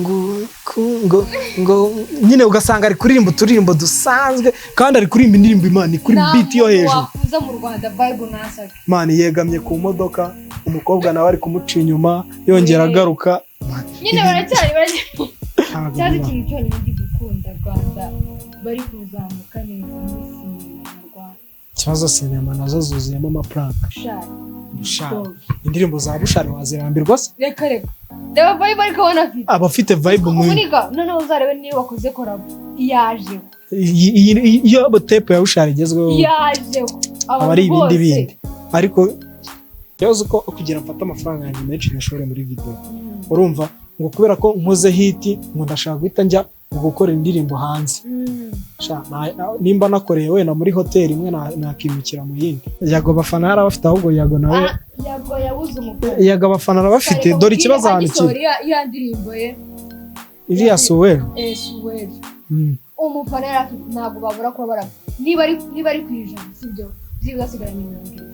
ngo nyine ugasanga ari kuririmba uturirimbo dusanzwe kandi ari kuririmba indirimbo Imana kuri beat yo hejuru. Wakuza mu Rwanda vibe nasaka. Imana yegamye ku modoka, umukobwa nawe ari kumuca inyuma yongera agaruka. Nyine baracyari cyari ikintu cyonyine gikunda Rwanda bari kuzamuka neza muri sinema mu Rwanda. Kibazo sinema nazo zuzuyemo amafaranga. Bushari. Indirimbo za Bushari wazirambirwa se? Reka. Deba vibe ariko wana afite. Abafite vibe mu. Umuniga none uzarebe niba wakoze korabo. Yaje. Iyo tape ya Bushari igezweho. Yaje. Abari ibindi bindi. Ariko yazo ko kugira mfata amafaranga yanjye menshi nashore muri video. Urumva ngo kubera ko nkoze hit ngo ndashaka guhita njya gukora indirimbo hanze. Nimba nakoreye wenda muri hotel imwe nakimukira mu yindi. Yago bafana yari abafite ahubwo Yago nawe Yago yabuze umukobwa. Yago bafana arabafite dore ikibazo handikira. Ya ndirimbo ye iriya Suwero. Suwero. Umufana yari afite ntabwo babura ko bara. Niba ari kwijana sibyo zigasigara n'ibintu.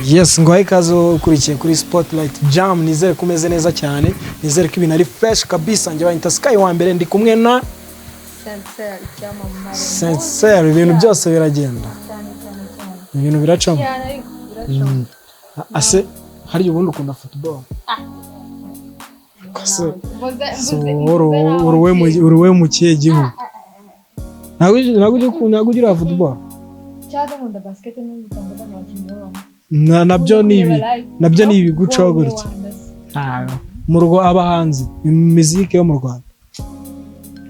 Yes, ngo ikaze ukurikiye kuri Spotlight Jam, nizere kumeze neza cyane, nizere ko ibintu ari fresh kabisa. Njye bayita Sky wa mbere, ndi kumwe na Sincere, ibintu byose biragenda. Ibintu biracamo. Ase hari ubundi ukunda football? Kase uruwe mu kihe gihugu? Ntabwo ugira football? Cyangwa nkunda basket n'umutambaga n'abakinnyi. Nabyo ni ibigucaho gutya. Mu rugo abahanzi imiziki yo mu Rwanda.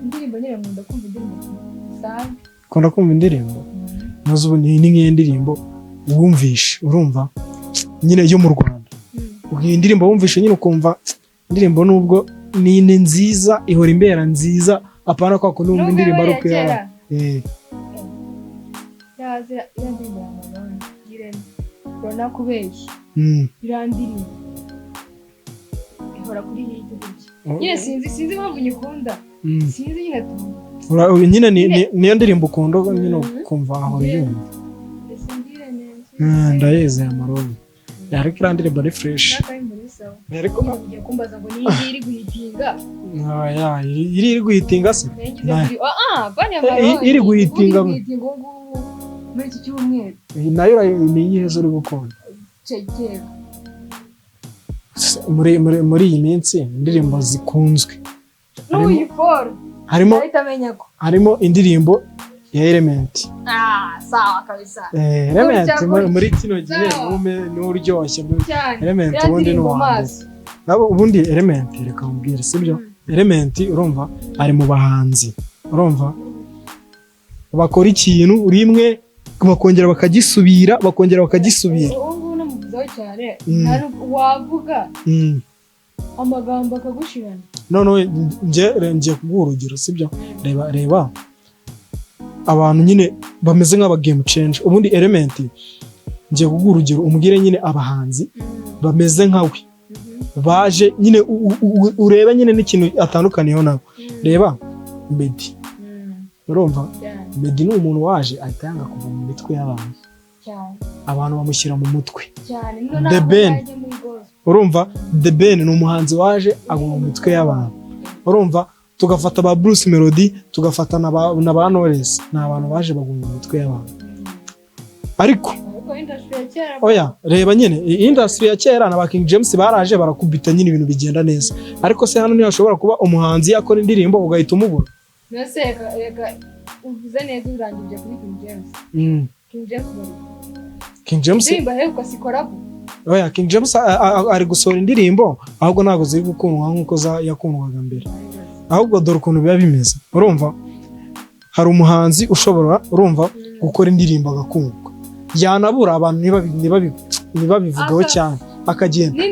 Indirimbo nyine nkunda kumva indirimbo cyane. Kunda kumva indirimbo? Nazo ubu ni nk'indirimbo wumvishe, urumva nyine yo mu Rwanda. Ugiye indirimbo wumvishe nyine ukumva indirimbo nubwo ni nziza, ihora imbera nziza, apana kwa ko numva indirimbo ari kuyara. Yaza indirimbo y'Irene. Rona kubeshya. Irandirimbo. Ihora kuri hit gutya. Nyine sinzi impamvu nyikunda. Sinzi nyine tu. Nyine niyo ndirimbo ukunda nyine kumva aho yumva. Ndayeze amarobe. Ariko irandirimbo ari fresh. Ariko ugiye kumbaza ngo ni iri guhitinga. Iri guhitinga se? Bani amarobe. Iri guhitinga. Muri iki cyumweru nayo ni iyihezo uri gukunda cegera muri iyi minsi indirimbo zikunzwe harimo indirimbo ya Element. Sawa kabisa. Element muri kino gihe n'uryoshye Element ubundi n'uwanze nabo ubundi Element reka mbwire sibyo. Element urumva ari mu bahanzi, urumva bakora ikintu rimwe bakongera bakagisubira ubu namuvuzaho cyane wavuga amagambo akagushirana. None ngiye kuguha urugero sibyo. Reba abantu nyine bameze nk'aba game change. Ubundi Element ngiye kuguha urugero umubwire nyine abahanzi bameze nkawe baje nyine ureba nyine n'ikintu atandukaniyeho nabo. Reba Meddy, urumva Meddy ni umuntu waje ahita yanga kuva mu mitwe y'abantu cyane, abantu bamushyira mu mutwe cyane. The Ben, urumva The Ben ni umuhanzi waje aguma mu mitwe y'abantu, urumva tugafata ba Bruce Melody tugafata na ba Knowless, ni abantu baje baguma mu mitwe y'abantu. Ariko oya reba nyine industry ya kera na ba King James baraje barakubita nyine ibintu bigenda neza. Ariko se hano ntiyashobora kuba umuhanzi yakora indirimbo ugahita umubura. Nase reka uvuze neza urangije kuri King James. King James indirimbo heruka sikorabo. Oya King James ari gusohora indirimbo ahubwo ntago ziri gukundwa nkuko yakundwaga mbere. Ahubwo dore ukuntu biba bimeze, urumva hari umuhanzi ushobora urumva gukora indirimbo agakundwa, yanabura abantu ntibabivugaho cyane akagenda.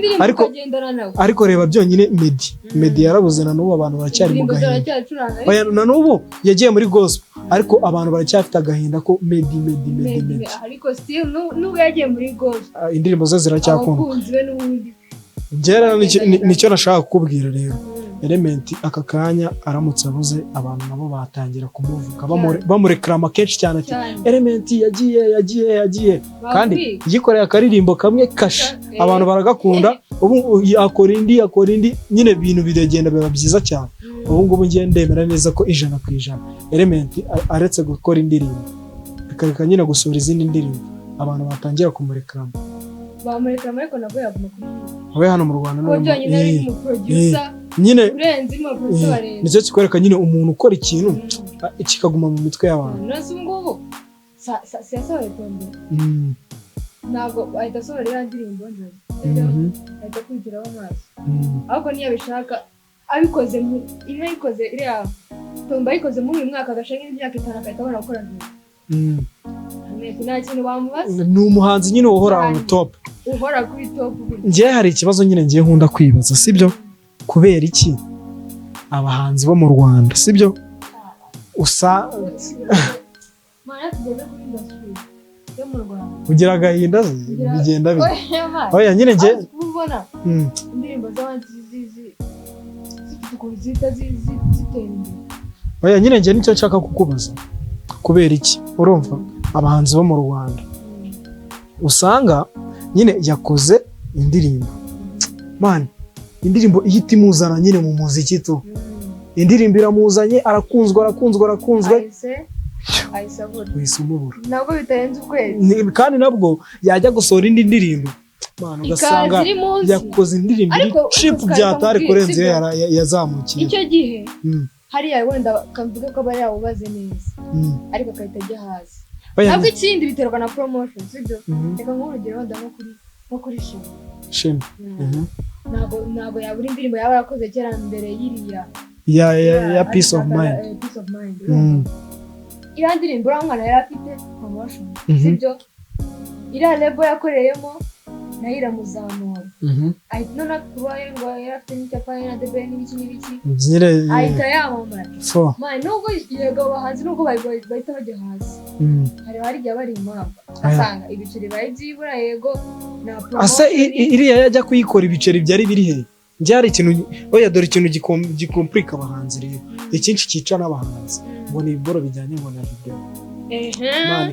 Ariko reba byonyine Meddy yarabuze na n'ubu abantu baracyari mu gahinda. Oya na n'ubu yagiye muri gospel ariko abantu baracyafite agahinda ko Meddy. Ariko still n'ubwo yagiye muri gospel indirimbo ze ziracyakundwa. Nicyo nashaka kukubwira rero. Element aka kanya aramutse abuze abantu nabo batangira kumuvuga bamureklama kenshi cyane ati Element yagiye kandi yikoreye akaririmbo kamwe kasha abantu baragakunda ubu akora indi nyine ibintu biregenda biba byiza cyane ubu ngubu ngiye ndemera neza ko 100% Element aretse gukora indirimbo akareka nyine gusura izindi ndirimbo abantu batangira kumureklama bamureklama ariko nabwo yaguma kuri abe hano mu Rwanda no nyine producer nyine urenze mu producer bareba nicyo kikwereka nyine umuntu ukora ikintu kikaguma mu mitwe y'abantu nose ngubu siyasohoye tombe ntabwo ahita asohora ya ndirimbo neza ahita kwigiraho amaso ahubwo niyo abishaka abikoze inayikoze iriya tombe ayikoze muri uyu mwaka agashaka imyaka 5 akahita abona gukora neza nta kintu bamubaza ni umuhanzi nyine uhora on top uhora kuri top ngiye hari ikibazo nyine ngiye nkunda kwibaza sibyo kubera iki abahanzi bo mu Rwanda sibyo usa mana tugeze kuri industry yo mu Rwanda ugira agahinda bigenda bite oya nyine ngiye kubona indirimbo z'abandi zifite zitende oya nyine ngiye nicyo nshaka kukubaza kubera iki urumva abahanzi bo mu Rwanda usanga nyine yakoze indirimbo man indirimbo ihita imuzana nyine mu muziki tu indirimbo iramuzanye arakunzwe wisumubura nabwo bitarenze ukwezi kandi nabwo yajya gusohora indi ndirimbo man ugasanga yakoze indirimbo chip byatari kurenze yazamukiye icyo gihe hariya wenda kamvuga ko bari yabubaze neza ariko akahita ajya hasi ntabwo ikindi biterwa na promotion sibyo reka nk'urugero wenda nko kuri shema ntabwo yabura indirimbo yaba yakoze kera mbere y'iriya ya peace of mind iriya ndirimbo uriya mwana yari afite promotion sibyo iriya lebo yakoreyemo nayo iramuzamura ahita none kuba ngo yari afite n'icyapa na debe n'ibiki ahita yamamara nubwo yego abahanzi nubwo bahita bajya hasi hari igihe bari impamvu asanga ibiceri baye byibura yego na ase iriya yajya kuyikora ibiceri byari biri he byari ikintu oya dore ikintu gikomplika abahanzi rero icyinshi cyica n'abahanzi ngo ni iboro bijyanye ngo na video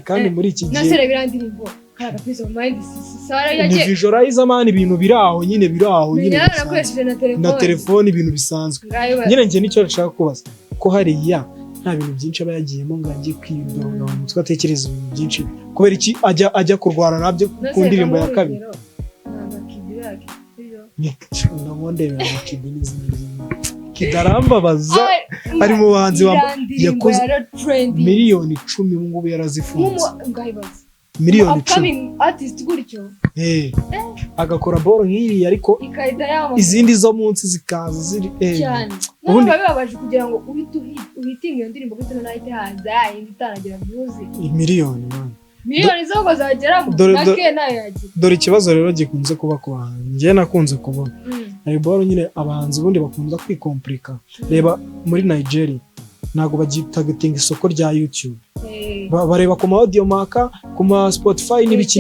kandi muri iki gihe nasere birandirimbo kaga peace of mind sara yaje ni visualize amani ibintu biraho nyine na telefone ibintu bisanzwe nyine ngiye nicyo nshaka kubaza ko hariya nta bintu byinshi aba yagiyemo ngo ajye kwidonga mu mutwe atekereza ibintu byinshi kubera iki ajya kurwana nabyo ku ndirimbo ya kabiri ndamondera amakidini kidarambabaza ari mu bahanzi yakoze miliyoni 10 ngubu yarazifunze miliyoni 10 artist gutyo agakora boro nk'iyi ariko izindi zo munsi zikaza ziri cyane ubundi bababaje kugira ngo uhitinge iyo ndirimbo gutyo nahite hanze indi itanagira views miliyoni zo bazagera nake nayo yagiye dore ikibazo rero gikunze kuba ku bahanzi ngiye nakunze kubona ari boro nyine abahanzi bundi bakunda kwikomplika reba muri Nigeria ntago bagitagetinga isoko rya YouTube bareba ku ma audio maka ku ma Spotify n'ibiki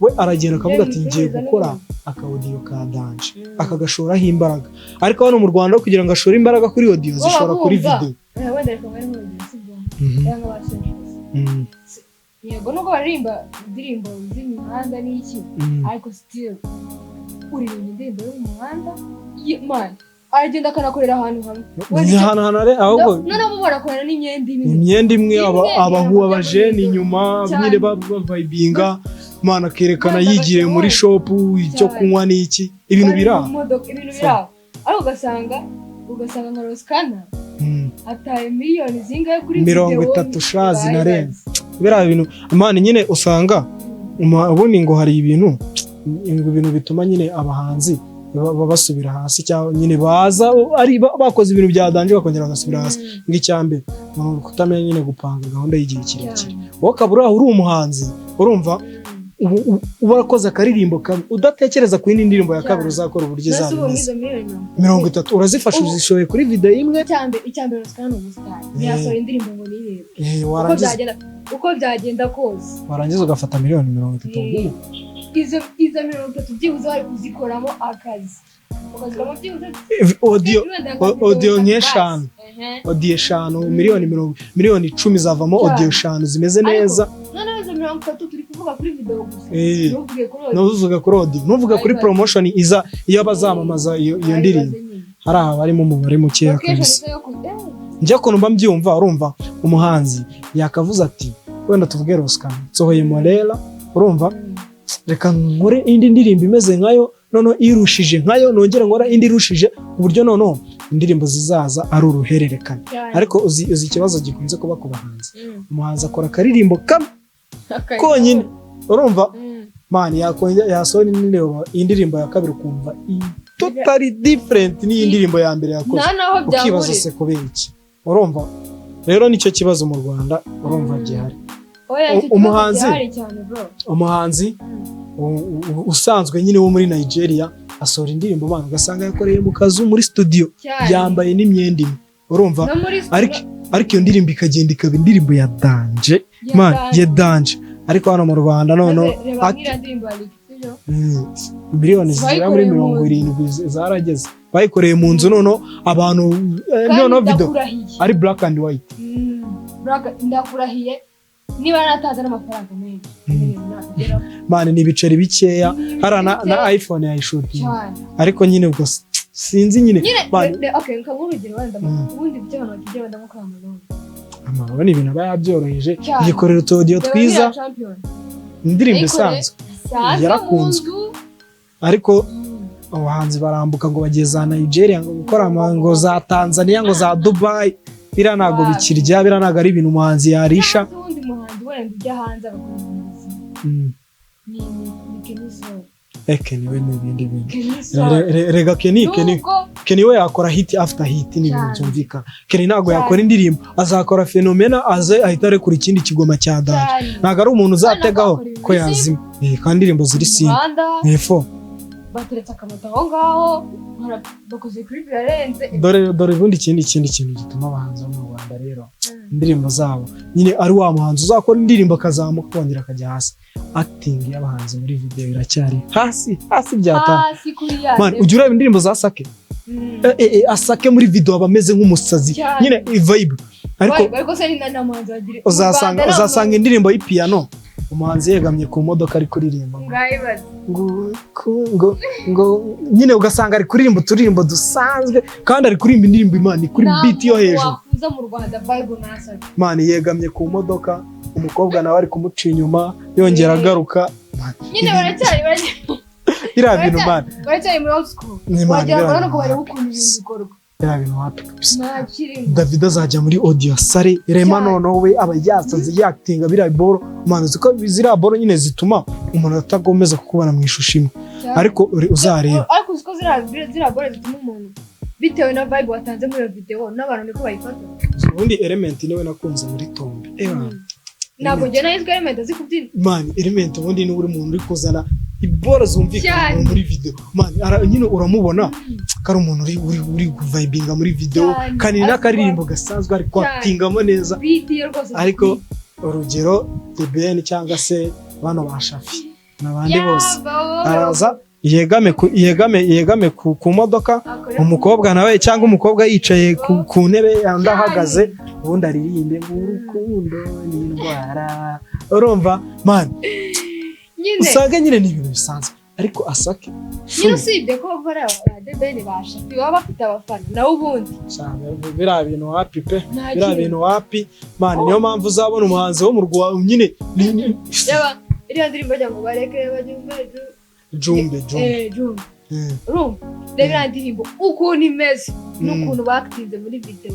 we aragenda akavuga ati ngiye gukora akaudio ka danje akagashoraho imbaraga ariko hano mu Rwanda kugira ngo ashore imbaraga kuri audio zishora kuri video yego nuko baririmba indirimbo z'imihanda n'iki ariko still uririmba indirimbo yo mu muhanda man agenda akanakorera ahantu hamwe ahubwo none mubona akorera n'imyenda imwe abahu abajene inyuma nyine bavibinga mana kerekana yigiye muri shop icyo kunywa n'iki ibintu biraho ariko ugasanga nka Roskana ataye miliyoni zingahe kuri video 30 shazi narenze bira bintu amani nyine usanga ubundi ngo hari ibintu bituma nyine abahanzi basubira hasi cyangwa nyine baza ari bakoze ibintu byadanje bakongera bagasubira hasi ng'icyambe mu kutamenya nyine gupanga gahunda y'igihe kirekire wowe kabura uri umuhanzi urumva ubarakoze akaririmbo udatekereza ku yindi ndirimbo ya kabiri uzakora uburyo izabimeze 30 urazifasha uzishoye kuri video imwe icyambere Roskana ubusitani ntiyasohora indirimbo ngo nirebe uko byagenda kose warangiza ugafata miliyoni 30 izo 30 byibuze bari kuzikoramo akazi ukazigamo byihuse audio nk'eshanu audio eshanu miliyoni 10 zavamo audio eshanu zimeze neza. noneho izo 30 turi kuvuga kuri video gusa, nuvuga kuri audio, nuvuga kuri promotion iza iyo bazamamaza iyo ndirimbo, hari aha barimo umubare mukeya kabisa. Njye ko numva mbyumva, urumva umuhanzi yakavuze ati wenda tuvuge Roscan nsohoye Morela, urumva reka nkore indi ndirimbo imeze nkayo, noneho irushije nkayo nongera nkora indi irushije, uburyo noneho indirimbo zizaza ari uruhererekane. Ariko uzi ikibazo gikunze kuba ku bahanzi, umuhanzi akora akaririmbo kamwe konyine, urumva man yasohora indirimbo ya kabiri ukumva totally different n'iyi ndirimbo ya mbere yakoze, ukibaza se kubera iki, urumva. Rero nicyo kibazo mu Rwanda, urumva gihari. umuhanzi usanzwe nyine wo muri Nigeria asohora indirimbo bana ugasanga yakoreye mu kazu muri studio yambaye n'imyenda imwe, urumva. Ariko iyo ndirimbo ikagenda ikaba indirimbo ya danje, man ya danje. Ariko hano mu Rwanda miliyoni zigera muri 70 zarageze, bayikoreye mu nzu, noneho abantu noneho video ari black and white. Ndakurahiye niba nataza n'amafaranga menshi man, ni ibiceri bikeya, hari na iPhone yayishuti, ariko nyine ubwo sinzi nyine okay nkamurugero wenda ubundi byo hano kijye wenda mukora amaro ni ibintu bayabyoroheje, yikorera utudio twiza, indirimbo isanzwe yarakunzwe. Ariko abahanzi barambuka ngo bageze za Nigeria ngo gukora ngo za Tanzania ngo za Dubai, bira nago bikirya, bira nago ari ibintu umuhanzi yarisha. Undi muhanzi wenda ujya hanze agakora umuziki ni Kenisoro niwe n'ibindi bintu rega Keni we yakora hit after hit n'ibintu byumvika. Keni nago yakora indirimbo, azakora fenomena aze ahita arekura ikindi kigoma cya danje, nago ari umuntu uzategaho ko yazima kandi indirimbo ziri simba nefo bateretse akamata aho ngaho bakoze clip yarenze. Dore ubundi ikindi kintu gituma abahanzi bo mu Rwanda rero indirimbo zabo nyine ari wa muhanzi uzakora indirimbo akazamuka kongera akajya hasi. Acting y'abahanzi muri video iracyari hasi byata man. Ujya ureba indirimbo za ASAKE, ASAKE muri video abameze nk'umusazi nyine vibe, ariko se ni n'amuhanzi wagira uzasanga indirimbo y'ipiano umuhanzi yegamye ku modoka ari kuririmba ngo nyine ugasanga ari kuririmba uturirimbo dusanzwe kandi ari kuririmba indirimbo Imana kuri beat yo hejuru. Wakuza mu Rwanda vibe n'ASAKE man, yegamye ku modoka, umukobwa nawe ari kumuca inyuma yongera agaruka nyine baracyari ira bintu man, baracyari muri old school, wagira ngo bari gukunda ibintu bikorwa ira bintu happy kabisa. David azajya muri audio sare Rema noneho we aba yasanze yaktinga bira boro man, ziko bizira boro nyine zituma umuntu atagomeza kukubana mu ishusho imwe. Ariko uzareba, ariko ziko zira boro zituma umuntu bitewe na vibe watanze muri video n'abantu niko bayifata. Ubundi element niwe nakunze muri Tombe ntabwo njye nahizwe element azikubyina man. Element ubundi ni uri muntu uri kuzana ibora zumvikana muri video man, nyine uramubona kari umuntu uri vibinga muri video kandi n'akaririmbo gasanzwe ari kwatingamo neza. Ariko urugero TBN cyangwa se bano bashafi n'abandi bose araza yegame ku modoka, umukobwa nawe cyangwa umukobwa yicaye ku ntebe yandi ahagaze, ubundi aririmbe urukundo n'indwara, urumva man. Usanga nyine ni ibintu bisanzwe. Ariko ASAKE nyine usibye ko bara DBN bashafi baba bafite abafana nawe ubundi bira bintu happy pe, bira bintu happy man. Niyo mpamvu uzabona umuhanzi wo mu Rwanda nyine yaba iriya ndirimbo bajya ngo bareke Jumbe urumva rero iriya ndirimbo ukuntu imeze n'ukuntu bakitinze muri video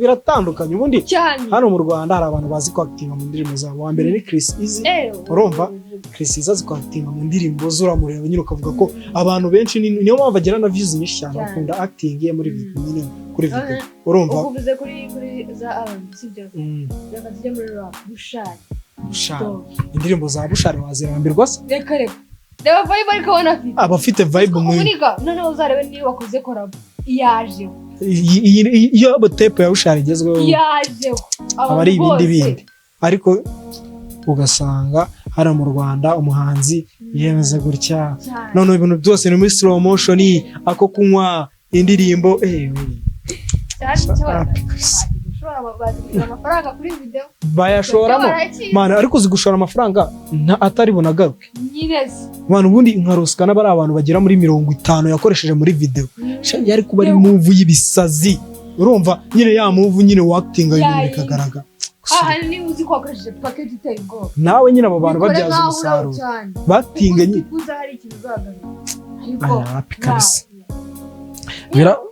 biratandukanye. Ubundi hano mu Rwanda hari abantu bazi ko actinga mu ndirimbo zabo. Wa mbere ni Chris Easy, urumva Chris Easy azi ko actinga mu ndirimbo zuramureba nyine ukavuga ko abantu benshi niyo mpamvu agira na views nyinshi cyane, bakunda acting ye muri video nyine kuri video, urumva. Uvuze kuri za sibyo reka tujye muri rap Bushari. Indirimbo za Bushari wazirambirwa se? Reka reba vibe ariko wana afite abafite vibe mu noneho uzarebe niba wakoze collab yaje iyo tape ya Bushari igezweho yaje abari ibindi. Ariko ugasanga hari mu Rwanda umuhanzi yemeza gutya none ibintu byose ni muri slow motion ako kunywa indirimbo amafaranga kuri video bayashoramo mana ariko zigushora amafaranga atari bunagaruke mana ubundi nkarosika n'abari abantu bagera muri 50 yakoresheje muri video yari kuba ari move y'ibisazi urumva nyine ya move nyine acting nyine bikagaragara ni uzi ko akoresheje package iteye ubwoba nawe nyine abo bantu babyaza umusaruro batinga nyine kuza hari ikintu zagarura ariko kabisa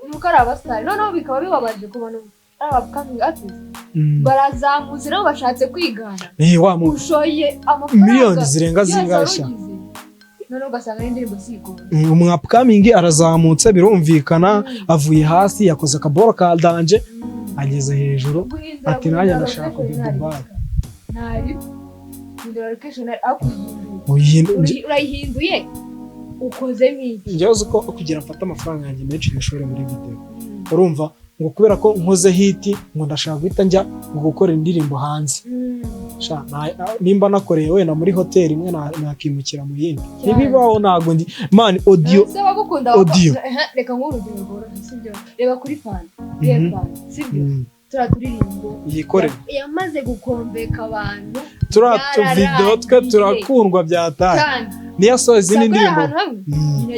nuko ari abasitari noneho bikaba bibabaje ku bantu abapcoming artists barazamutse nabo bashatse kwigana ushoye amafaranga miliyoni zirenga zingasha noneho ugasanga n'indirimbo zigora umwapcoming arazamutse birumvikana avuye hasi yakoze akaboro ka danje ageze hejuru ati nanjye ndashaka kujya Dubai ntari indira location akuhinduye urayihinduye ukoze n'iki njye uzi ko kugira mfata amafaranga yanjye menshi nishore muri video urumva ngo kubera ko nkoze hit ngo ndashaka guhita njya gukora indirimbo hanze sha nimba nakoreye wena muri hotel imwe nakimukira mu yindi nibibaho nago ndi man audio reka nk'urugero rworoshye sibyo reba kuri fan sibyo turaturirimbo yikore yamaze gukombeka abantu turatu video twe turakundwa byataye niya soze izindi ndirimbo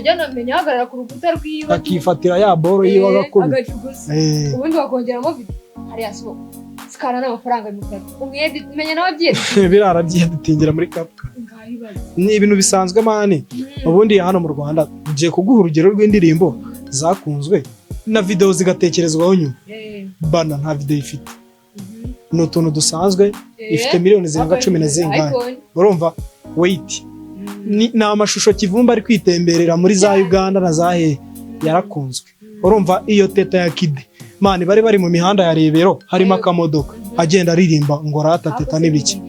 njya namenya hagarara ku rukuta rwiwe akifatira ya boro yiwe agakubita ubundi bakongeramo video hariya so sikana n'amafaranga y'umutatu umwedi menya n'ababyeyi biraragiye dutingira muri kapka ni ibintu bisanzwe mane ubundi hano mu Rwanda ngiye kuguha urugero rw'indirimbo zakunzwe na video zigatekerezwaho nyuma bana nta video ifite no tuntu dusanzwe ifite miliyoni zirenga 10 na zingahe urumva wait ni amashusho kivumba ari kwitemberera muri za Uganda na za yarakunzwe urumva iyo teta ya Kid mani bari mu mihanda ya Rebero harimo akamodoka agenda aririmba ngo rata teta n'ibiki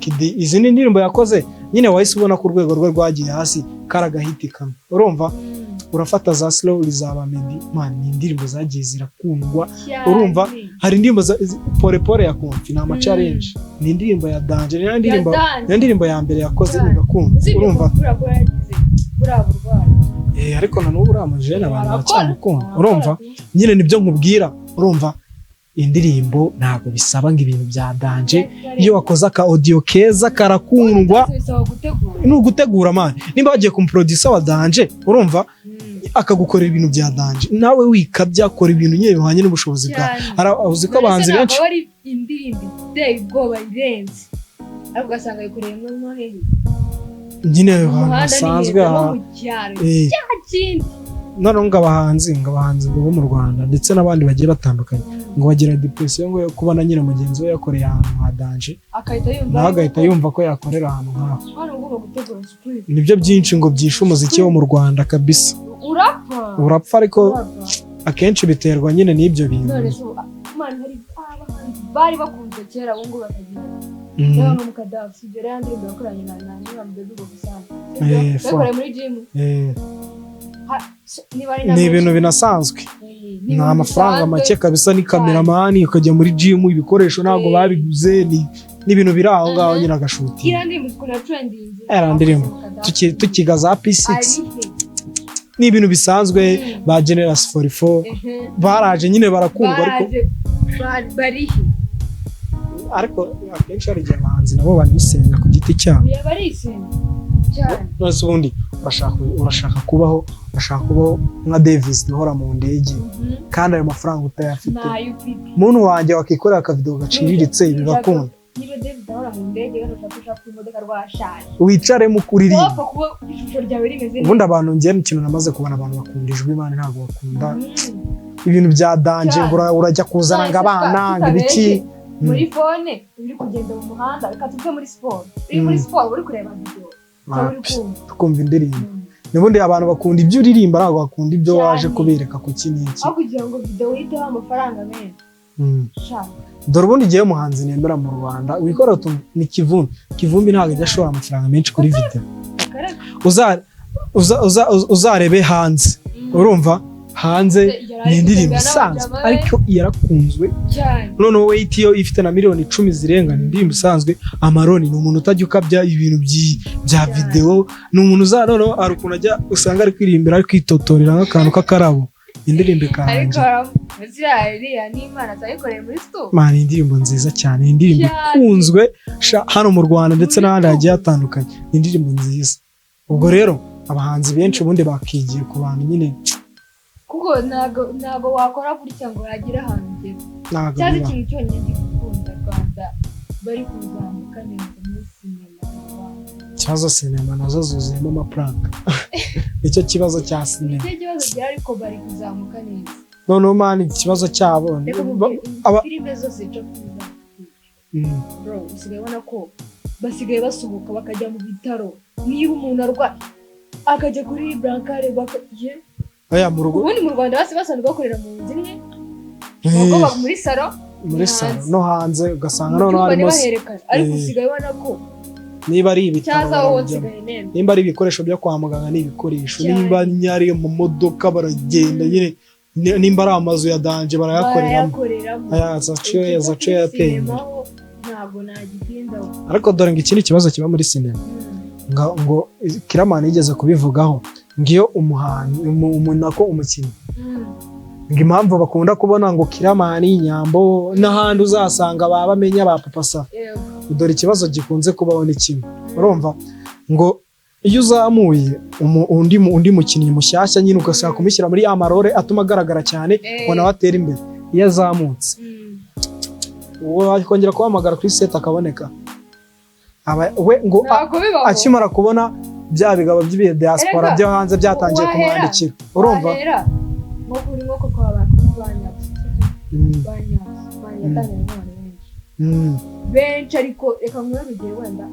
Kid izi ni ndirimbo yakoze nyine wahise ubona ku rwego rwe rwagiye hasi karagahitikana urumva urafata za slow zaba Meddy mani ni indirimbo zagiye zirakundwa urumva hari indirimbo pore pore ya Konfi na challenge ni indirimbo ya danje ni indirimbo ya mbere yakoze igakunda urumva ariko na n'ubu uramujene abantu bacyamukunda urumva nyine nibyo nkubwira urumva indirimbo ntabwo bisaba ngo ibintu bya danje iyo wakoze aka audio keza karakundwa ni ugutegura man nimba bagiye kumproducer wa danje urumva akagukorera ibintu bya danje nawe wikabya akora ibintu nyine bihanye n'ubushobozi bwa uzi ko abahanzi benshi bari indirimbo iteye ubwoba irenze ariko ugasanga yikoreyemo nk'ahehe nyine basanzwe none ngo abahanzi bo mu Rwanda ndetse n'abandi bagiye batandukanye ngo bagira depression ngo yo kubona nyine mugenzi we yakoreye ahantu ha danje agahita yumva ko yakorera ahantu nk'aho nibyo byinshi ngo byishe umuziki wo mu Rwanda kabisa urapfa ariko akenshi biterwa nyine n'ibyo bintu bari bakunze kera ubu ngubu bakagira rero mu Kadafi ibyo rero ndirimbo yakoranye na Mbego gusa bakore muri gym ni ibintu binasanzwe ni amafaranga make kabisa ni cameraman ukajya muri gym ibikoresho ntago babiguze ni ibintu biri aho ngaho nyine agashuti ndirimbo tukiga za P6 ni ibintu bisanzwe ba Generous 44 baraje nyine barakundwa ariko barihi ariko akenshi ari abahanzi nabo banisenga ku giti cyabo barisenga cyane nose ubundi urashaka kubaho nka Davis duhora mu ndege kandi ayo mafaranga utayafite muntu wanjye wakikorera akavideo gaciriritse bigakunda niba Davis duhora mu ndege ushaka imodoka rwashaje wicare mu kuririmba kuba ishusho ryawe rimeze ubundi abantu ngiye ikintu namaze kubona abantu bakunda ijwi Imana ntabwo bakunda ibintu bya danje urajya kuzana ngo abana ngo ibiki muri phone uri kugenda mu muhanda ukatuke muri sport uri muri sport uri kureba video tukumva indirimbo n'ubundi abantu bakunda ibyo uririmba ntabwo bakunda ibyo waje kubereka ku kiniki aho kugira ngo video yiteho amafaranga menshi dore ubundi igihe umuhanzi nemera mu Rwanda wikora ni Kivumbi ntabwo ajya ashora amafaranga menshi kuri video uzarebe hanze urumva hanze ni indirimbo isanzwe ariko yarakunzwe noneho wait yo ifite na miliyoni 10 zirenga ni indirimbo isanzwe. Amaroni ni umuntu utajya ukabya ibintu bya video, ni umuntu za noneho ari ukuntu ajya usanga ari kwirimbira ari kwitotorera nk'akantu k'akarabo. Indirimbo kanjye ni Imana zayikoreye muri sto man, indirimbo nziza cyane, indirimbo ikunzwe hano mu Rwanda ndetse n'ahandi hagiye hatandukanye, indirimbo nziza. Ubwo rero abahanzi benshi ubundi bakigiye ku bantu nyine, kuko ntago wakora gutya ngo yagire ahantu ugera. Cyari ikintu cyonyine gikunda Rwanda bari kuzamuka neza muri sinema. Cyazo sinema nazo zuzuyemo amafaranga. Nicyo kibazo cya sinema. Nicyo kibazo cyari ko bari kuzamuka neza. No man, ikibazo cyabo filime zose cyo kuza. Bro, usigaye ubona ko basigaye basohoka bakajya mu bitaro. Niba umuntu arwaye akajya kuri brancard bakaje mu rugo. Ubundi mu Rwanda base basanzwe bakorera mu nzu imwe, nuko muri salo no hanze ugasanga noneho harimo, ariko usigaye ubona ko niba ari ibitaro, nimba ari ibikoresho byo kwa muganga, ni ibikoresho, nimba nyari mu modoka baragenda nyine, nimba ari amazu ya danje barayakoreramo. Zaciye yateye. Ntabwo nagitindaho. Ariko dore ngo ikindi kibazo kiba muri sinema, ngo Kiramani yigeze kubivugaho, ngiyo umunako umukinnyi, ngo impamvu bakunda kubona ngo Kiramani, Nyambo n'ahandi uzasanga bamenya ba Papa Safa. Dore ikibazo gikunze kubaho ni kimwe, urumva ngo iyo uzamuye undi mukinnyi mushyashya nyine ugashaka kumushyira muri amarore atuma agaragara cyane ngo nawe atere imbere, iyo azamutse uwo akongera kuhamagara kuri set akaboneka, we ngo akimara kubona bya bigabo by'ibihe diaspora byo hanze byatangiye kumwandikira, urumva nk'uko kwa benshi ariko reka nkuru urugero wenda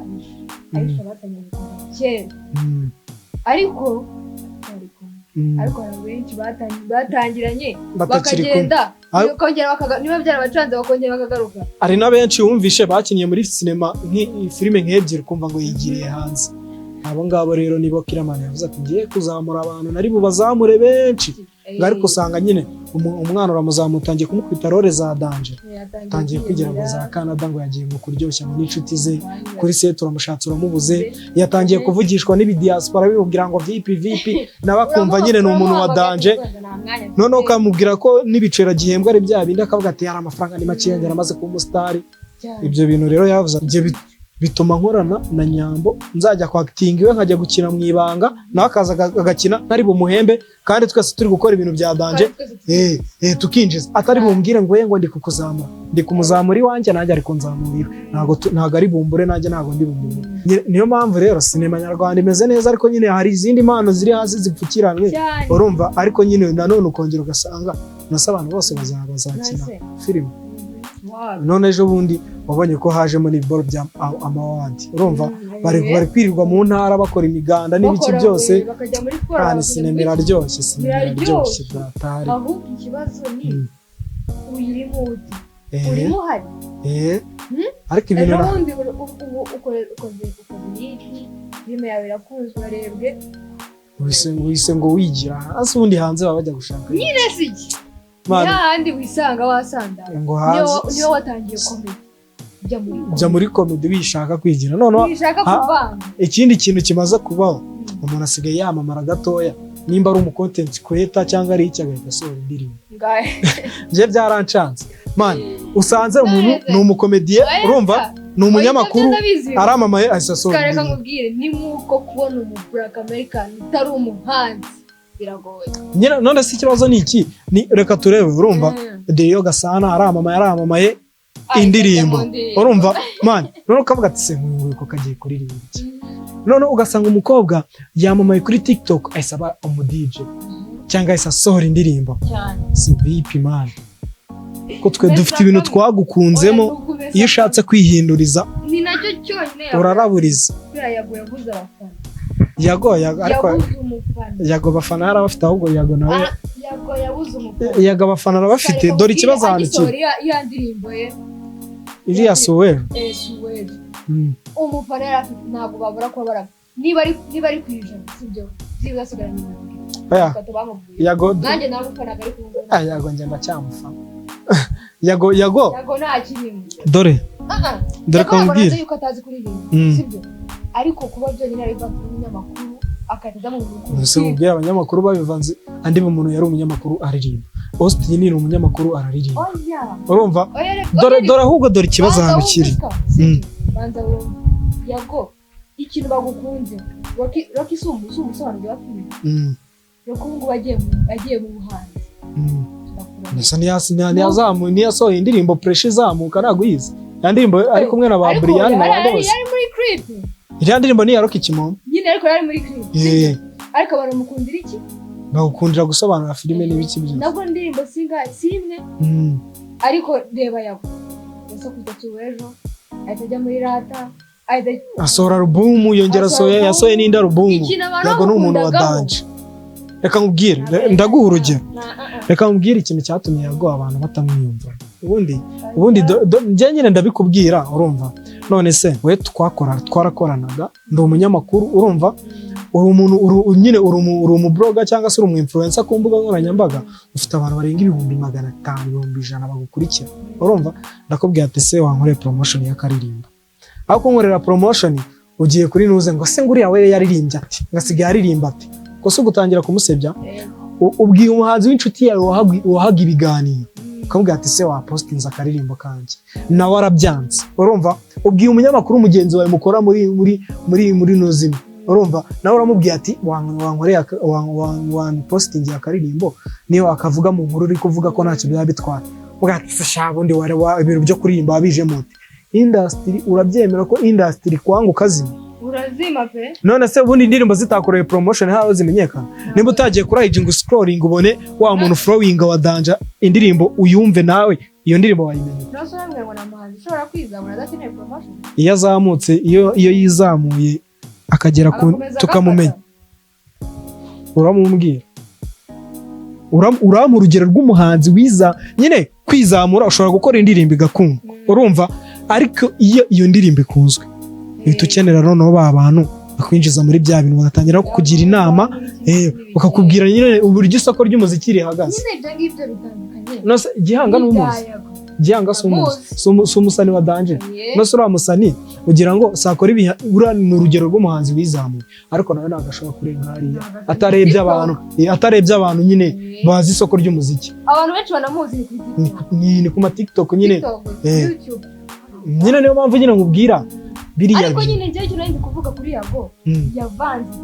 Aisha batangiye kera, ariko hari benshi batangiranye bakagenda niba byarabacanze bakongera bakagaruka. Ari na benshi wumvishe bakiniye muri sinema filime nk'ebyiri kumva ngo yigiriye hanze. Abo ngabo rero nibo Kiramani yavuze ati ngiye kuzamura abantu nari bubazamure benshi, ariko usanga nyine umwana uramuzamutangiye kumukubita role za danje, tangiye kwigira ngo za Canada ngo yagiye mu kuryoshya mu n'inshuti ze, kuri set uramushatse uramubuze, yatangiye kuvugishwa n'ibidiaspora bimubwira ngo vipi nabakumva nyine ni umuntu wa danje, noneho ukamubwira ko n'ibicera gihembwa ari bya bindi akavuga ati yari amafaranga ni make yongera amaze kuba umusitari. Ibyo bintu rero yavuze bituma nkorana na Nyambo, nzajya kwa acting iwe nkajya gukina mu ibanga nawe akaza agakina ntari bumuhembe, kandi twese turi gukora ibintu bya danje tukinjiza, atari bumbwire ngo ndi kukuzamura, ndi kumuzamura iwanjye nanjye ari kunzamurira, ntago ari bumbure nanjye ntago ndi bumbure. Niyo mpamvu rero sinema nyarwanda imeze neza, ariko nyine hari izindi mpano ziri hasi zipfukiranwe, urumva, ariko nyine nanone ukongera ugasanga nasa abantu bose bazakina filime. None ejo bundi wabonye ko hajemo n'ibiboro bya amawadi, urumva bari kwirirwa mu ntara bakora imiganda n'ibiki byose, kandi sinema iraryoshye, bratari. Ahubwo ikibazo ni uyirimo uti urimo hari ariko ibintu ubundi ukoze filime yawe irakunzwe arebwe, wise ngo wigira hasi, ubundi hanze baba bajya gushaka nyine siki yandi wisanga wasanda niyo watangiye komedi, jya muri komedi wishaka kwigira, noneho ikindi kintu kimaze kubaho, umuntu asigaye yamamara gatoya, nimba ari umucontent creator cyangwa ari icyo agahita asohora indirimbo. Nje byarancanze man, usanze umuntu ni umukomediye, urumva ni umunyamakuru aramamaye ahise asohora indirimbo. Kareka nkubwire ni nkuko kubona Black American utari umuhanzi biragoye. None si ikibazo ni iki, reka turebe, urumva Deyo Gasana aramamaye indirimbo, urumva man, none ukavuga ati se nk'uyu ko kagiye kuririmba iki, none ugasanga umukobwa yamamaye kuri TikTok ahise aba umu-DJ cyangwa ahise asohora indirimbo. Si vipi man, ko twe dufite ibintu twagukunzemo, iyo ushatse kwihinduriza ni nacyo cyonyine uraraburiza. Yago bafana yarabafite, ahubwo Yago nawe Yago abafana arabafite. Dore ikibazo ahantu kiri iya ndirimbo ye iriya Suweri, umufana yarafite, ntabwo babura kuba niba ari kwijana, sibyo zibasigara oya yago nanjye namufanaga ariko yago njye ndacyamufana yago nta kirimo dore kamubwira yuko atazi kuririmba sibyo ariko kuba byonyine ari bivanze n'umunyamakuru akajya mu rukundo ese mubwira abanyamakuru babivanze andi umuntu yari umunyamakuru aririmba Austin ni umunyamakuru araririmba urumva dore ahubwo dore ikibazo hano kiri banza yago ikintu bagukunze Rocky umusobanuro wa filime Rocky bagiye mu buhanzi niyasohoye indirimbo Pressure izamuka naguyize ya ndirimbo ari kumwe na ba Brian n'abandi bose yari muri clip iriya ndirimbo ni ya Rocky Kimomo nyine ariko yari muri clip ariko abantu mukundira iki bagukundira gusobanura filime n'ibiki byose nabwo ndirimbo simwe ariko reba yago yasa kutatuwejo atajya muri rata asohora album yongera yasohoye n'indi album yago n'umuntu wa danje reka nkubwire ndaguha urugero reka nkubwire ikintu cyatumye yago abantu batamwiyumva ubundi njye nyine ndabikubwira urumva none se we twarakoranaga ndi umunyamakuru urumva uri umuntu nyine uri umubloga cyangwa se uri umu-influencer ku mbuga nkoranyambaga ufite abantu barenga 500 100 bagukurikira urumva ndakubwira ati se wankoreye promotion y'akaririmba aho kunkorera promotion ugiye kuri nuze ngo se nguriya we yaririmbye ati ngasigaye aririmba ati ko se gutangira kumusebya ubwiye umuhanzi w'inshuti yawe wahaga ibiganiro ukamubwira ati se wa postinze akaririmbo kanje nawe arabyanze urumva ubwiye umunyamakuru mugenzi wawe mukora muri nuzima urumva nawe uramubwiye ati wankoreye postinze akaririmbo niyo akavuga mu nkuru uri kuvuga ko ntacyo byaba bitwara uvuga ati se shabundi ibintu byo kuririmba wabijemo industry urabyemera ko industry kwanga ukazima urazima pe none se ubundi indirimbo zitakoreye promotion haho zimenyekana nimba utagiye kuri ngo scrolling ubone wa muntu flowing wa danja indirimbo uyumve nawe iyo ndirimbo wayimenya nasomwe ngo namahanzi ushobora kwizamura adakeneye promotion iyo azamutse iyo yizamuye akagera ku tukamumenya uramumbwira uramu urugero rw'umuhanzi wiza nyine kwizamura ushobora gukora indirimbo igakunda urumva ariko iyo ndirimbo ikunzwe uhita ukenera noneho ba bantu bakwinjiza muri bya bintu bagatangira kukugira inama bakakubwira nyine uburyo isoko ry'umuziki rihagaze nyine ibyo ngibyo bitandukanye nose Gihanga n'umuzi Gihanga si umusani wa danje nose uriya musani ugira ngo sakora uriya ni urugero rw'umuhanzi wizamuye ariko nawe ntabwo ashobora kurenga hariya atarebye abantu nyine bazi isoko ry'umuziki abantu benshi banamuzi ni ku ma TikTok nyine nyine niyo mpamvu nyine nkubwira biriya ariko nyine njye cyo nari kuvuga kuri yago yavanze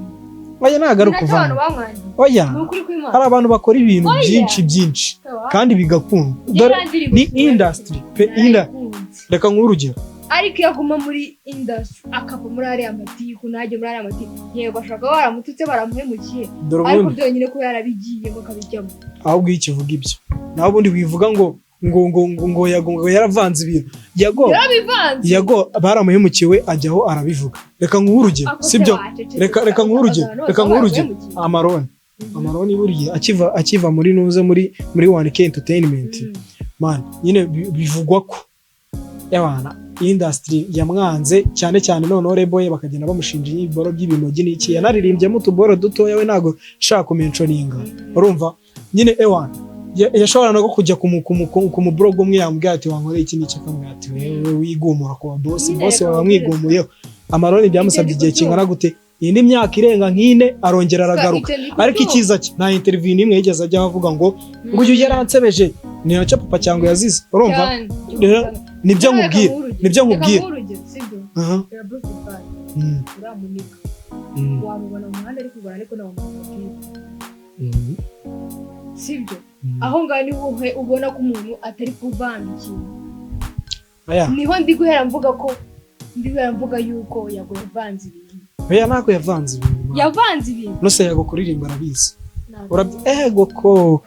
oya nagaruka kuvana oya hari abantu bakora ibintu byinshi kandi bigakunda ni industry pe reka nk'urugero ariko yaguma muri industry akava muri ari amatiku najye muri ari amatiku yego bashaka baramututse baramuhemukiye ariko byonyine ko yarabigiye ngo kabijyamo ahubwo ikivuga ibyo naho ubundi wivuga ngo yaravanze ibintu yago baramuhemukiwe ajyaho arabivuga reka nk'urugero sibyo reka nk'urugero amaroni buriye akiva muri nuze muri 1K entertainment man nyine bivugwa ko yabana industry yamwanze cyane noneho reboye bakagenda bamushinja ibiboro by'ibimogi n'iki yanaririmbyemo utuboro dutoya we ntago shaka kumentioninga urumva nyine ewana yashobora no kujya ku mu blog umwe yambwira ati wankoreye iki n'iki akamwira ati wewe wigumura ku boss baba mwigumuyeho amaroni byamusabye igihe kingana gute indi myaka irenga nk'ine arongera aragaruka ariko ikiza cye nta interview nimwe yigeze ajya avuga ngo uyu yaransebeje ni nacyo papa cyangwa yazize urumva nibyo nkubwira wamubona mu muhanda ariko nawe sibyo aho ngaho niho ubona ko umuntu atari kuvanga ikintu niho ndi guhera mvuga yuko yago yavanze ibintu ntabwo yavanze ibintu nose yago kuririmba arabizi ego ko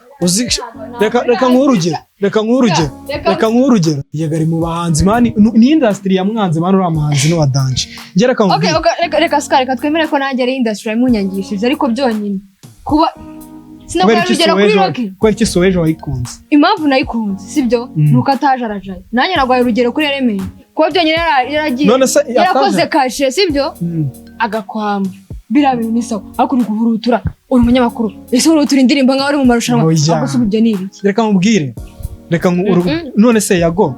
reka nk'urugero yego ari mu bahanzi mani ni industry yamwanze mani uriya muhanzi n'uwa danje reka twemere ko nanjye ari industry yamunyangishije ariko byonyine kuba sinabura urugero kuri Rocky ko iki soweje wayikunze impamvu nayikunze sibyo nuko ataje arajaye nanjye nagwaye urugero kuri Remeye kuba byonyine yaragiye yarakoze kashe sibyo agakwamba biriya bintu ni sawa ariko uri kuvurutura uri umunyamakuru ese urutura indirimbo nkaho uri mu marushanwa ahubwo se ubyo ni ibiki reka nkubwire none se Yago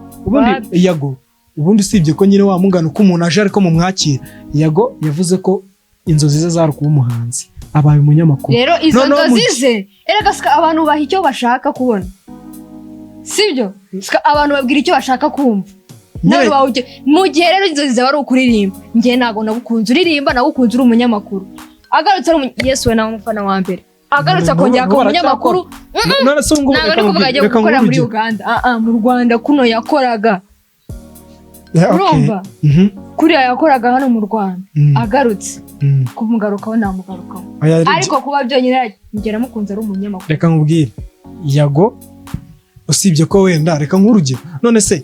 ubundi usibye ko nyine wa mungano ko umuntu aje ariko mu mwakira Yago yavuze ko inzozi ze zari kuba umuhanzi abaye umunyamakuru rero izo nzozi ze erega abantu baha icyo bashaka kubona sibyo abantu babwira icyo bashaka kumva mu gihe rero inzozi zawe ari ukuririmba njye ntabwo nagukunze uririmba nagukunze uri umunyamakuru agarutse ari Yesu we nawe umufana wa mbere agarutse akongera akaba umunyamakuru ntabwo ari kuvuga agiye gukora muri Uganda mu Rwanda kuno yakoraga urumva kuriya yakoraga hano mu Rwanda agarutse kumugarukaho namugarukaho ariko kuba byonyine njye namukunze ari umunyamakuru reka nkubwire Yago usibye ko wenda reka nk'urugero none se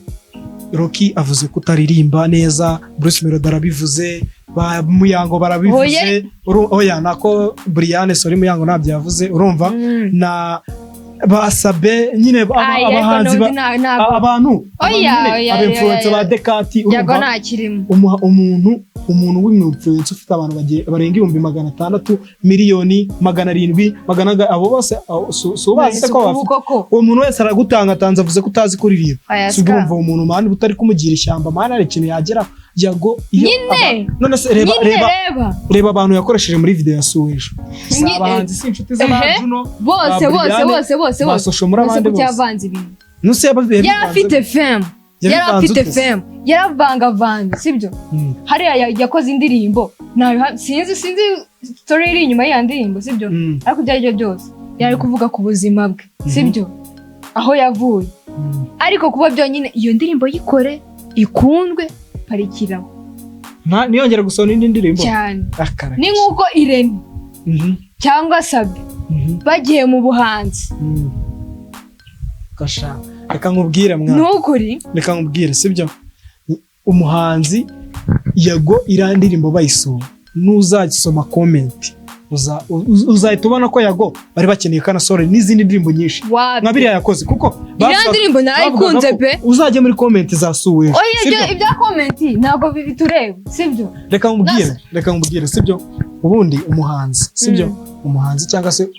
Rocky avuze ko utaririmba neza Bruce Melody arabivuze ba Muyango barabivuze oya nako Brian sorry Muyango ntabyo yavuze urumva na basabe nyine abahanzi abantu abinfluencer ba Dekati Yago nakirimo umuntu w'influencer ufite abantu barenga 600 miliyoni 700 abo bose subaze ko umuntu wese aragutangatanza avuze ko utazi kuririmba sugumva umuntu mani butari kumugira ishyamba mani ari ikintu yagera Yago none se reba abantu yakoresheje muri video yasuweje abahanzi si inshuti z'abantu bose basosho muri abandi bose nuse yarafite femme yaravanga sibyo hariya yakoze indirimbo sinzi story iri inyuma ya ndirimbo sibyo ariko byaryo byose yari kuvuga ku buzima bwe sibyo aho yavuye ariko kuba byonyine iyo ndirimbo yikore ikundwe parikiraho niyongera gusona indi ndirimbo cyane ni nkuko Irene cyangwa Sabe bagiye mu buhanzi kasha reka nkubwire mwana nukuri reka nkubwire sibyo umuhanzi Yago irandirimbo bayisoma nuzagisoma comment uzahita ubona ko Yago bari bakeneye kana sore n'izindi ndirimbo nyinshi nka biriya yakoze kuko ndirimbo narayikunze pe uzajye muri comment zasuwe ibya comment ntabwo bitureba sibyo reka nkubwire sibyo ubundi umuhanzi sibyo umuhanzi cyangwa se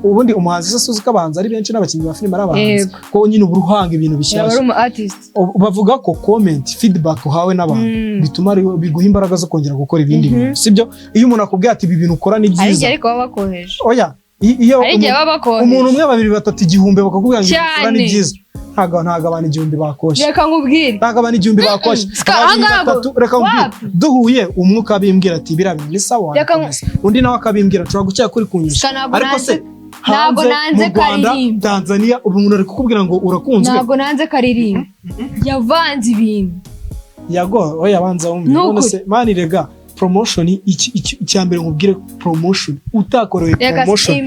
ubundi umuhanzi suzi ko abahanzi ari benshi n'abakinnyi ba filime arabahanzi ko nyine uruhanga ibintu bishyashya bavuga ko comment feedback uhawe n'abantu bituma biguha imbaraga zo kongera gukora ibindi bintu sibyo iyo umuntu akubwiye ati ibi bintu ukora ni byiza ariko babakoheje oya iyo umuntu umwe babiri batatu igihumbi bakakubwira ngo ukora ni byiza ntago abantu igihumbi bakoshe reka nkubwire ntago abantu igihumbi bakoshe reka nkubwire duhuye umwuka bimbwira ati birabe ni sawa undi nawe akabimbwira nshobora gucyaka kuri kunyisha ariko se ntago nanze karirimba Tanzania umuntu ari kukubwira ngo urakunzwe ntago nanze karirimba yavanze ibintu Yago oya banza wumve none se mani rega promotion icyambere nkubwire promotion utakoreye promotion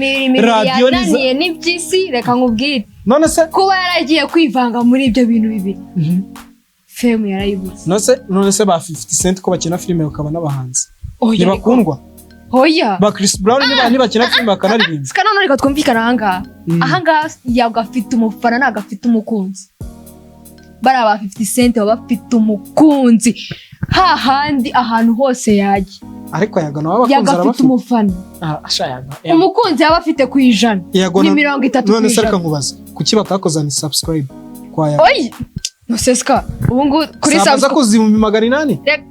radio ni byisi reka nkubwire none se kuba yaragiye kwivanga muri ibyo bintu bibiri fame yarayibuze none se ba 50 Cent ko bakina filime bakaba n'abahanzi ntibakundwa hoya ba Chris Brown niba bakina filime bakanaririmba sika none reka twumvikana ahangaha Yago afite umufana ntago afite umukunzi bara ba 50 Cent baba bafite umukunzi hahandi ahantu hose yajya ariko Yago nawe abakunzi arabafite umufana umukunzi yaba afite ku ijana ni 30 none se reka nkubaza kuki batakoza ni subscribe kwa Yago Noseska ubungu kuri sabaza kuzimbi 800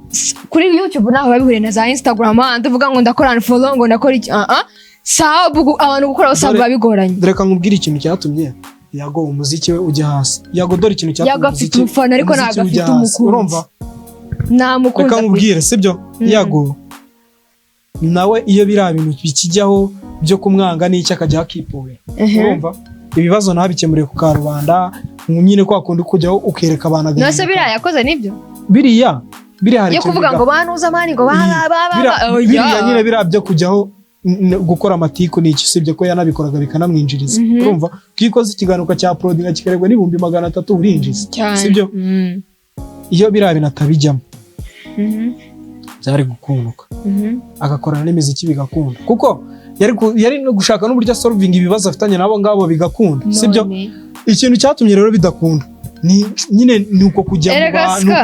kuri YouTube naho babihuriye na za Instagram ndavuga ngo ndakora unfollow ngo ndakora iki sababu abantu gukora usanga babigoranye reka nkubwire ikintu cyatumye Yago umuziki we ujya hasi Yago dore ikintu cyatumye Yago afite umufana ariko ntago afite umukunzi urumva namukunza reka nkubwire sibyo Yago nawe iyo bira bintu bikijyaho byo kumwanga n'icyo akajya akipowe urumva ibibazo nabikemuriye ku karubanda nyine kwa kundi kujyaho ukereka abana gaje nose biriya yakoze nibyo biriya hari yo kuvuga ngo banuza mani ngo biriya nyine biriya byo kujyaho gukora amatiku n'iki sibye ko yanabikoraga bikanamwinjiriza urumva kikoze ikiganuka cya prodinga kikaregwa n'ibihumbi 300 urinjiza sibyo iyo biriya binatabijyamo byari gukunduka agakorana n'imiziki bigakunda kuko yari no gushaka n'uburyo solving ibibazo afitanye nabo ngabo bigakunda sibyo ikintu cyatumye rero bidakunda nyine ni uko kujya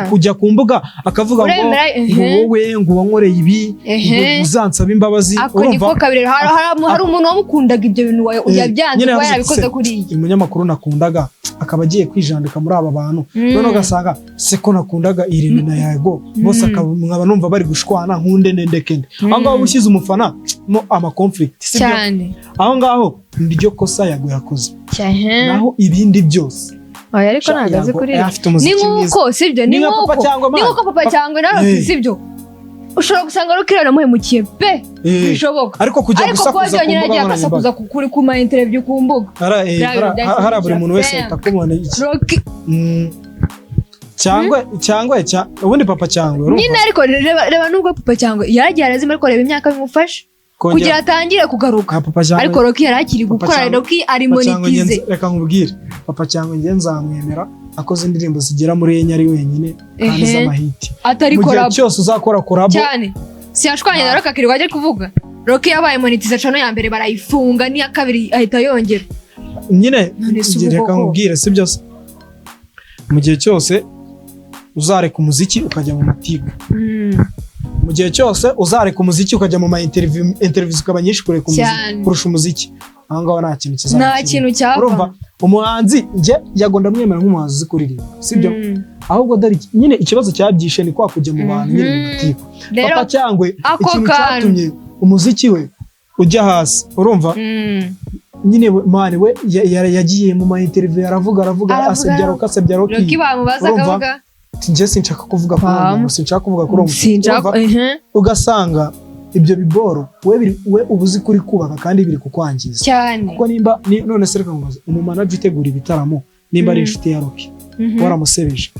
kujya ku mbuga akavuga ngo wowe ngo wankoreye ibi uzansaba imbabazi urumva hari umuntu wamukundaga ibyo bintu yabyanze kuba yarabikoze kuri iyi umunyamakuru nakundaga akaba agiye kwijandika muri aba bantu none ugasanga se ko nakundaga Irene na Yago bose nkaba numva bari gushwana nkunde ndekende aho ngaho ushyize umufana mo ama conflict cyane aho ngaho niryo kosa Yago yakoze naho ibindi byose ariko nagaze kuri ni nkuko sibyo ni nkuko papa cyangwa nawe sibyo ushobora gusanga rukira muhemukiye pe bishoboka ariko kujya gusakuza gusakuza kuri ku ma interview ku mbuga hari buri muntu wese atakubona iki cyangwa ubundi papa cyangwa nyine ariko reba nubwo papa cyangwa yaragiye arazima ariko reba imyaka bimufasha kugira atangire kugaruka ariko Roki yarakiri gukora Roki ari monetize reka nkubwire papa cyangwa nge nzamwemera akoze indirimbo zigera muri enye ari wenyine kandi z'amahiti atari korabo cyose uzakora korabo cyane si yashwanye na Roki akiri waje kuvuga Roki yabaye monetize cano ya mbere barayifunga ni ya kabiri ahita yongera nyine reka nkubwire si byose mu gihe cyose uzareka umuziki ukajya mu matiku mu gihe cyose uzareka umuziki ukajya mu ma interviews ukaba nyinshi kurusha umuziki aho ngaho nta kintu kizaba nta kintu cyava urumva umuhanzi nje yagonda mwemera nk'umuhanzi uzi kuririmba sibyo ahubwo dari nyine ikibazo cyabyishe ni kwa kujya mu bantu nyine mu matiku papa cyangwe ikintu cyatumye umuziki we ujya hasi urumva nyine mani we yagiye mu ma interview aravuga asebya Roki bamubaza akavuga nje sinshaka kuvuga kuri ugasanga ibyo biboro we ubuzi kuri kubaka kandi biri kukwangiza cyane kuko nimba none se reka ngoza umumanager utegura ibitaramo nimba ari inshuti ya Roki waramusebeje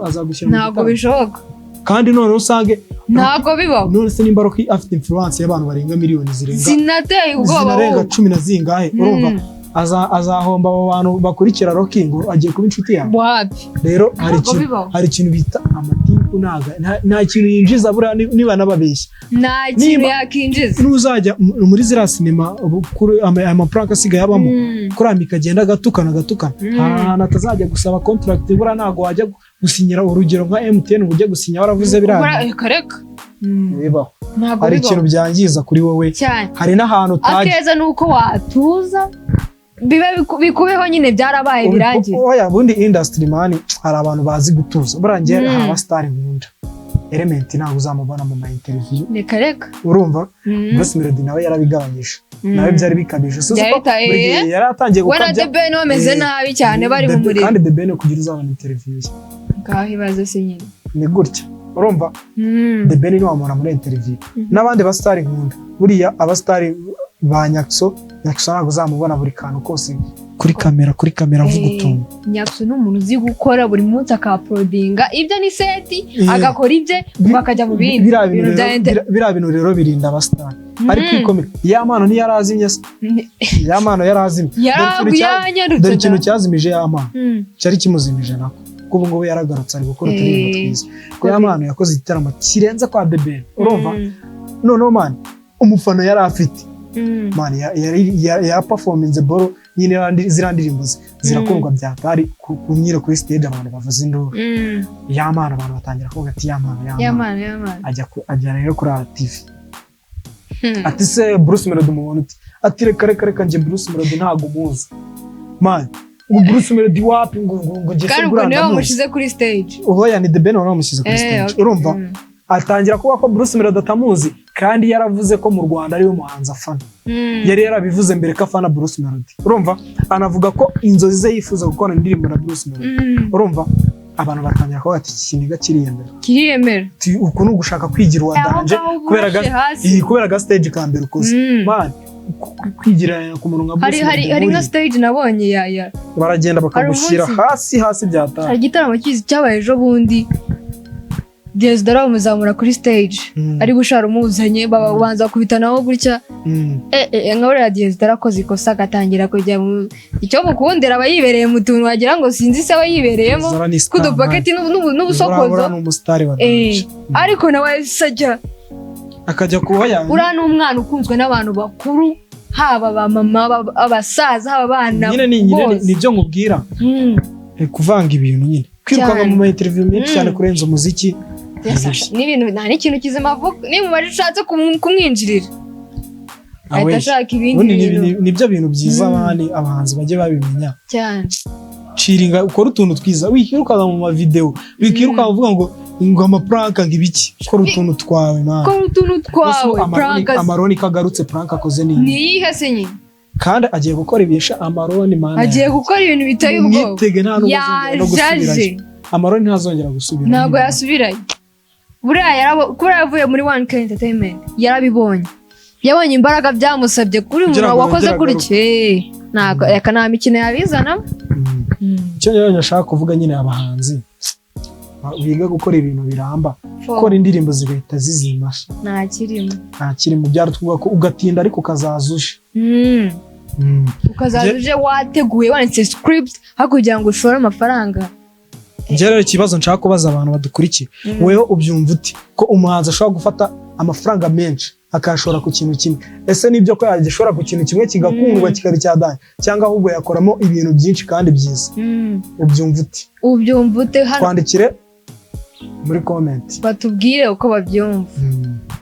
azagushyira mu ntabwo bishoboka kandi none usange ntabwo bibaho none se nimba Roki afite influence y'abantu barenga miliyoni zinateye ubwoba zinarenga 10 na zingahe urumva azahomba abo bantu bakurikira Roki ngo agiye kuba inshuti yawe rero hari ikintu bita amatiku nta kintu yinjiza buriya niba nababeshya nta kintu yakinjiza n'uzajya muri ziriya sinema amaprank asigaye abamo kuramika agenda agatukana ahantu atazajya gusaba contract buriya ntabwo wajya gusinyira urugero nka MTN ujye gusinya waravuze biriya hari ikintu byangiza kuri wowe hari n'ahantu utagiye akeza nuko watuza bikubeho nyine byarabaye birangiye oya bundi industry man hari abantu bazi gutuza burangiye aba star nkunda element ntabwo uzamubona mu ma interview reka urumva Bruce Melody nawe yarabigabanyije nawe byari bikabije suko yari atangiye gukabya wena The Ben bameze nabi cyane bari mu muri kandi The Ben kugira uzabona interview ngaho ibaze se nyine ni gutya urumva The Ben ni wamubona muri interview n'abandi ba star nkunda buriya aba star ba Nyakso ntabwo uzamubona buri kantu kose kuri kamera avuga utuntu Nyakso ni umuntu uzi gukora buri munsi akaprodinga ibyo ni seti agakora ibye bakajya mu bindi biriya bintu rero birinda abasitari ariko ikomeye y'amano ntiyarazimye yarazimye dore ikintu cyazimije y'amano cyari kimuzimije nako kuko ngubu yaragarutse ari gukora uturirimbo twiza ko y'amano yakoze igitaramo kirenze kwa The Ben urumva noneho man umufano yari afite man ya performance boro nyine zirandirimbo zirakundwa byatari kunyira kuri stage abantu bavuza induru y'amana abantu batangira kuvuga ati y'amana ajya rero kuri TV ati se Bruce Melody mubona ati reka nje Bruce Melody ntago muzi man Bruce Melody wapi ngo gese guranda kandi mushize kuri stage oya ni The Ben waramushyize kuri stage urumva atangira kuba ko Bruce Melody atamuzi kandi yaravuze ko mu Rwanda ari we muhanzi afana yari yarabivuze mbere ko afana Bruce Melody urumva anavuga ko inzozi ze yifuza gukora indirimbo na Bruce Melody urumva abantu batangira ko ati ikiniga kiriyemera uko no gushaka kwigira wadanje kubera ga stage ka mbere ukoze man kwigira ku muntu nka Bruce hari nka stage nabonye ya baragenda bakagushyira hasi byatanga hari gitaramo kizi cyabaye ejo bundi Dara umuzamura kuri stage ari gushara umuzanye babanza kubitanaho gutya nkabura Dara akoze ikosa agatangira kujya mu icyo mukundira abayibereye mu tuntu wagira ngo sinzi se abayibereyemo kudupaketi n'ubusokozo ariko nawe sajya akajya kuba yanyu ura n'umwana ukunzwe n'abantu bakuru haba ba mama abasaza haba abana nyine nibyo nkubwira kuvanga ibintu nyine kwirukanka mu interview menshi cyane kurenza umuziki n'ibintu nta n'ikintu kizima avuga niba umubare ushatse kumwinjirira ahita ashaka ibindi bintu nibyo bintu byiza abahanzi bajye babimenya cyane ciringa ukora utuntu twiza wikirukanka mu mavideo wikirukanka uvuga ngo amapranka ngibiki ukora utuntu twawe man ukora utuntu twawe amaroni kagarutse prank akoze ni niyihe se nyine kandi agiye gukora ibisha amaroni man agiye gukora ibintu biteye ubwoba mwitege nta n'ubwo gusubirayo amaroni ntazongera gusubira ntabwo yasubirayo buriya kubera yavuye muri 1K Entertainment yarabibonye yabonye imbaraga byamusabye kuri umuntu wakoze kuri cye ntabwo nta mikino yabizanamo icyo rero nashaka kuvuga nyine abahanzi biga gukora ibintu biramba gukora indirimbo zigahita zizimasha nta kirimo byarutwuga ko ugatinda ariko ukazazuje ukazazuje wateguye wanditse script hakugira ngo ushore amafaranga rero ikibazo nshaka kubaza abantu badukurikiye wewe ubyumva uti ko umuhanzi ashobora gufata amafaranga menshi akashora ku kintu kimwe ese nibyo ko yagishora ku kintu kimwe kigakundwa kikaba cyadanye cyangwa ahubwo yakoramo ibintu byinshi kandi byiza ubyumva ute hano twandikire muri comment batubwire uko babyumva